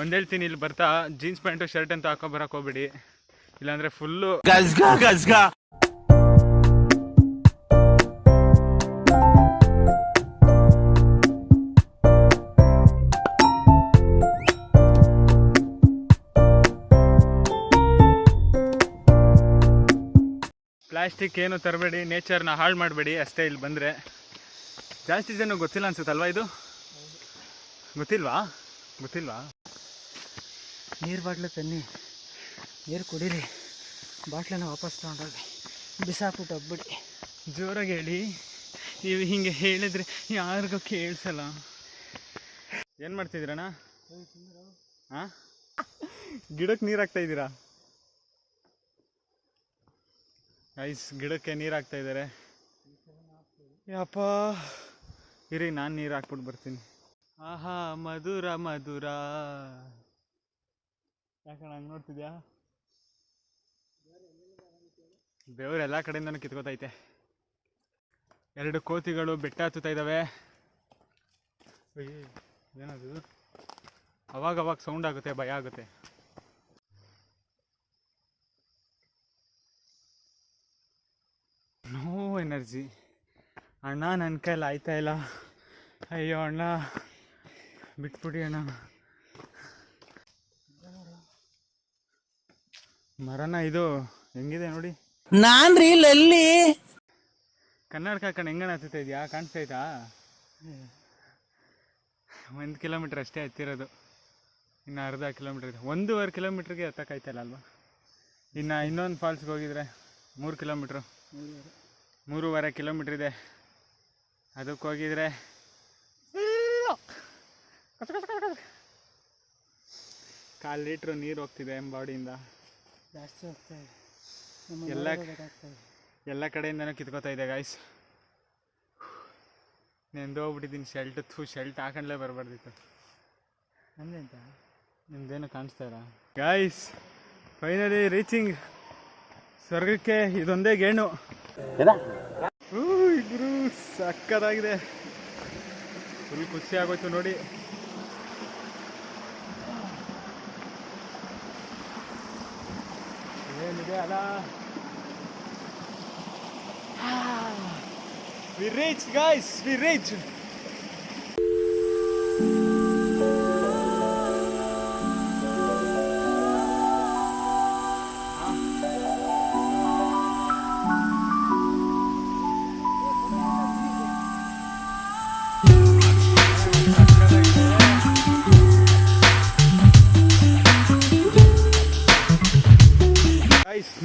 ಒಂದು ಹೇಳ್ತೀನಿ, ಇಲ್ಲಿ ಬರ್ತಾ ಜೀನ್ಸ್ ಪ್ಯಾಂಟು ಶರ್ಟ್ ಅಂತ ಹಾಕೊಂಬರಕ್ಕೆ ಹೋಗ್ಬೇಡಿ, ಇಲ್ಲಾಂದರೆ ಫುಲ್ಲು ಪ್ಲಾಸ್ಟಿಕ್ ಏನು ತರಬೇಡಿ, ನೇಚರ್ನ ಹಾಳು ಮಾಡಬೇಡಿ ಅಷ್ಟೇ. ಇಲ್ಲಿ ಬಂದರೆ ಜಾಸ್ತಿ ಜನ ಗೊತ್ತಿಲ್ಲ ಅನ್ಸುತ್ತಲ್ವಾ, ಇದು ಗೊತ್ತಿಲ್ವಾ? ನೀರು ಬಾಟ್ಲು ತನ್ನಿ, ನೀರು ಕುಡೀರಿ, ಬಾಟ್ಲನ್ನ ವಾಪಸ್ ತೊಗೊಂಡೋಗಿ ಬಿಸಾಕ್ಬಿಟ್ಟು ಹೋಗ್ಬಿಡಿ. ಜೋರಾಗಿ ಹೇಳಿ, ನೀವು ಹಿಂಗೆ ಹೇಳಿದ್ರೆ ಯಾರಿಗೂ ಕೇಳಿಸಲ್ಲ. ಏನು ಮಾಡ್ತಿದ್ದೀರಣ್ಣ? ಹಾಂ, ಗಿಡಕ್ಕೆ ನೀರು ಹಾಕ್ತಾ ಇದ್ದೀರಾ? ಐಸ್ ಗಿಡಕ್ಕೆ ನೀರು ಹಾಕ್ತಾ ಇದ್ದಾರೆ. ಯಪ್ಪ ಇರಿ, ನಾನು ನೀರು ಹಾಕ್ಬಿಟ್ಟು ಬರ್ತೀನಿ. ಆಹಾ ಮಧುರ ಮಧುರ. ಯಾಕಣ್ಣ ಹಂಗೆ ನೋಡ್ತಿದ್ಯಾ? ಬೆವರು ಎಲ್ಲ ಕಡೆಯಿಂದನೂ ಕಿತ್ಕೋತೈತೆ. 2 ಕೋತಿಗಳು ಬೆಟ್ಟ ಹತ್ತುತ್ತಾ ಇದ್ದಾವೆ. ಏನದು? ಅವಾಗ ಸೌಂಡ್ ಆಗುತ್ತೆ, ಭಯ ಆಗುತ್ತೆ. ನೋ ಎನರ್ಜಿ ಅಣ್ಣ, ನನ್ನ ಕೈಲಿ ಆಯ್ತಾ ಇಲ್ಲ. ಅಯ್ಯೋ ಅಣ್ಣ, ಬಿಟ್ಬಿಡಿ ಅಣ್ಣ. ಮರನ ಇದು ಹೆಂಗಿದೆ ನೋಡಿ. ನಾನ್ರಿ ಇಲ್ಲಿ ಕನ್ನಡಕ ಹಾಕೊಂಡು ಹೆಂಗಣ ಹತ್ತುತ್ತಾ ಇದೆಯಾ? ಕಾಣಿಸ್ತೈತಾ? 1 ಕಿಲೋಮೀಟ್ರ್ ಅಷ್ಟೇ ಹತ್ತಿರೋದು, ಇನ್ನು ಅರ್ಧ ಕಿಲೋಮೀಟ್ರ್ ಇದೆ. 1.5 ಕಿಲೋಮೀಟ್ರಿಗೆ ಹತ್ತಕ್ಕಾಯ್ತಲ್ಲ ಅಲ್ವಾ? ಇನ್ನು ಇನ್ನೊಂದು ಫಾಲ್ಸ್ಗೆ ಹೋಗಿದ್ರೆ 3 ಕಿಲೋಮೀಟ್ರು, 3.5 ಕಿಲೋಮೀಟ್ರ್ ಇದೆ. ಅದಕ್ಕೆ ಹೋಗಿದ್ರೆ 1/4 ಲೀಟ್ರ್ ನೀರು ಹೋಗ್ತಿದೆ ಬಾಡಿಯಿಂದ. ಜಾಸ್ತಿ ಹೋಗ್ತಾ ಇದೆ, ಎಲ್ಲ ಕಡೆಯಿಂದನೂ ಕಿತ್ಕೋತಾ ಇದೆ ಗಾಯ್ಸ್. ನೆಂದೋಗ್ಬಿಟ್ಟಿದ್ದೀನಿ. ಶೆಲ್ಟ್ ಹಾಕೊಂಡ್ಲೇ ಬರಬಾರ್ದಿತ್ತು. ನಮ್ದೆಂತ ನಿಮ್ದೇನು ಕಾಣಿಸ್ತಾ ಇಲ್ಲ ಗಾಯ್ಸ್. ಫೈನಲಿ ರೀಚಿಂಗ್ ಸ್ವರ್ಗಕ್ಕೆ. ಇದೊಂದೇ ಗೇಣು. ಇಬ್ರು ಸಕ್ಕತ್ತಾಗಿದೆ, ಫುಲ್ ಖುಷಿ ಆಗೋಯ್ತು ನೋಡಿ. ಏನಿದೆ ಅಲ್ಲ. We reached guys, we reached.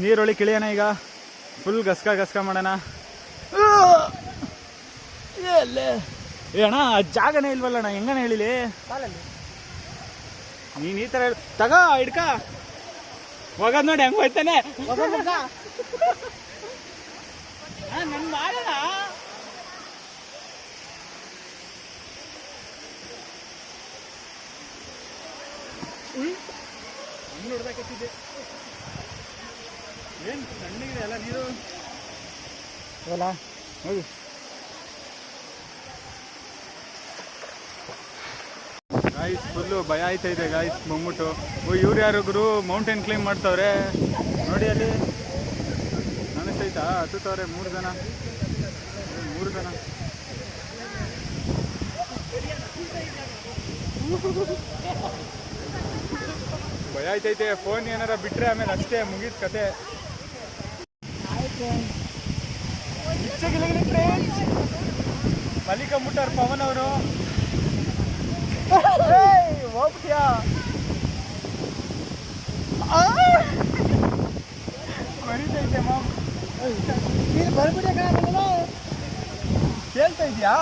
ನೀರೊಳಗೆ ಕಿಳಿಯೋಣ ಈಗ. ಫುಲ್ ಗಸ್ಕ ಮಾಡೋಣ. ಏ ಅಣ್ಣ, ಜಾಗನೇ ಇಲ್ವಲ್ಲಣ್ಣ, ಹೆಂಗನ ಹೇಳಿಲಿ? ನೀನು ಈ ಥರ ತಗೋ ಹಿಡ್ಕ ಹೋಗೋದು ನೋಡಿ, ಹೆಂಗೆ ಹೋಯ್ತಾನೆ ನನ್ನ ಮಾಡೋಣ. ಹಂಗೆ ನೋಡ್ಬೇಕಿದೆ. ಏನು ಸಣ್ಣಗಿದೆ ಅಲ್ಲ ನೀರು. ಅಲ್ಲ ಹೋಗಿ ಗಾಯ್ಸ್. ಫುಲ್ಲು ಭಯ ಆಯ್ತಾ ಇದೆ ಗಾಯ್ಸ್ ಬಂದ್ಬಿಟ್ಟು. ಇವ್ರು ಯಾರಿಗೂ ಮೌಂಟೇನ್ ಕ್ಲೈಮ್ ಮಾಡ್ತವ್ರೆ ನೋಡಿ. ಅಲ್ಲಿ ಕಾಣಿಸ್ತೈತಾ? ಹತ್ತುತ್ತವ್ರೆ 3 ಜನ. ಭಯ ಆಯ್ತೈತೆ. ಫೋನ್ ಏನಾರ ಬಿಟ್ರೆ ಆಮೇಲೆ ಅಷ್ಟೇ ಮುಗೀತು ಕತೆ. ಮಲ್ಲಿಕಂಬಿಟ್ಟಾರ ಪವನ್ ಅವರು. ಹೋಗ್ಬಿಟ್ಯಾ? ಬರೀತೈತೆ ಮಾಮ್. ನೀನು ಬರ್ಬಿಡಕ್ಕಾಗಲ್ಲ. ಕೇಳ್ತಾ ಇದೆಯಾ?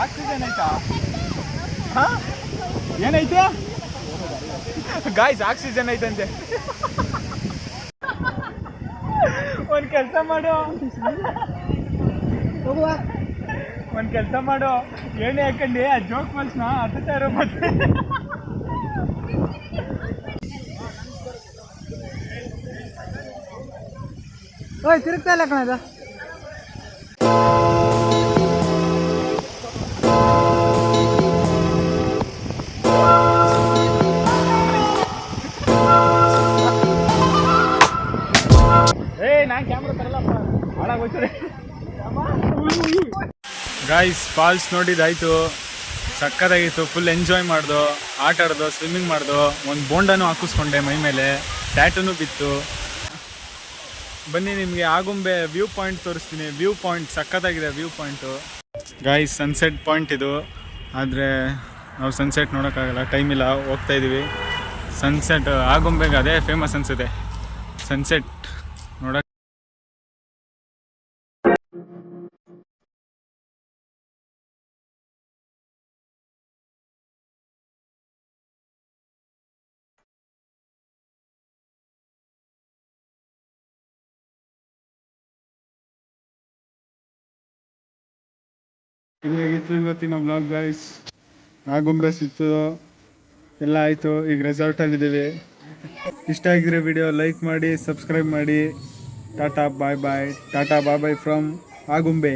ಆಕ್ಸಿಜನ್ ಆಯ್ತಾ? ಹಾಂ, ಏನೈತೆ ಗಾಯ್ಸ್? ಆಕ್ಸಿಜನ್ ಐತಂತೆ. ಒಂದು ಕೆಲಸ ಮಾಡು, ಎಣ್ಣೆ ಹಾಕೊಂಡು ಆ ಜೋಕ್ ಫಾಲ್ಸ್ನ ಹತ್ತುತ್ತಾ ಇರೋ ಮತ್ತೆ. ತಿರುಗ್ತಾ ಇಲ್ಲ ಕಣದ. ಗಾಯ್ಸ್ ಫಾಲ್ಸ್ ನೋಡಿದಾಯ್ತು, ಸಕ್ಕತ್ತಾಗಿತ್ತು. ಫುಲ್ ಎಂಜಾಯ್ ಮಾಡ್ದು, ಆಟ ಆಡ್ದು, ಸ್ವಿಮ್ಮಿಂಗ್ ಮಾಡ್ದು, ಒಂದು ಬೋಂಡನೂ ಹಾಕಿಸ್ಕೊಂಡೆ ಮೈ ಮೇಲೆ, ಟ್ಯಾಟೂ ಬಿತ್ತು. ಬನ್ನಿ ನಿಮಗೆ ಆಗುಂಬೆ ವ್ಯೂ ಪಾಯಿಂಟ್ ತೋರಿಸ್ತೀನಿ. ವ್ಯೂ ಪಾಯಿಂಟ್ ಸಕ್ಕತ್ತಾಗಿದೆ view point. Guys sunset point ಇದು, ಆದರೆ ನಾವು ಸನ್ಸೆಟ್ ನೋಡೋಕ್ಕಾಗಲ್ಲ, ಟೈಮ್ ಇಲ್ಲ, ಹೋಗ್ತಾ ಇದ್ದೀವಿ. ಸನ್ಸೆಟ್ ಆಗುಂಬೆಗೆ ಅದೇ ಫೇಮಸ್ ಅನಿಸುತ್ತೆ ಸನ್ಸೆಟ್ ನೋಡೋಕ್ಕೆ. ಹೇಗಿತ್ತು ಇವತ್ತಿನ ಬ್ಲಾಗ್ ಗೈಸ್? ಆಗುಂಬೆ ಸಿಕ್ತು, ಎಲ್ಲ ಆಯಿತು. ಈಗ ರೆಸಾರ್ಟಲ್ಲಿದ್ದೀವಿ. ಇಷ್ಟ ಆಗಿದ್ರೆ ವಿಡಿಯೋ ಲೈಕ್ ಮಾಡಿ, ಸಬ್ಸ್ಕ್ರೈಬ್ ಮಾಡಿ. ಟಾಟಾ ಬಾಯ್ ಬಾಯ್. ಟಾಟಾ ಬಾಯ್ ಬಾಯ್ ಫ್ರಮ್ ಆಗುಂಬೆ.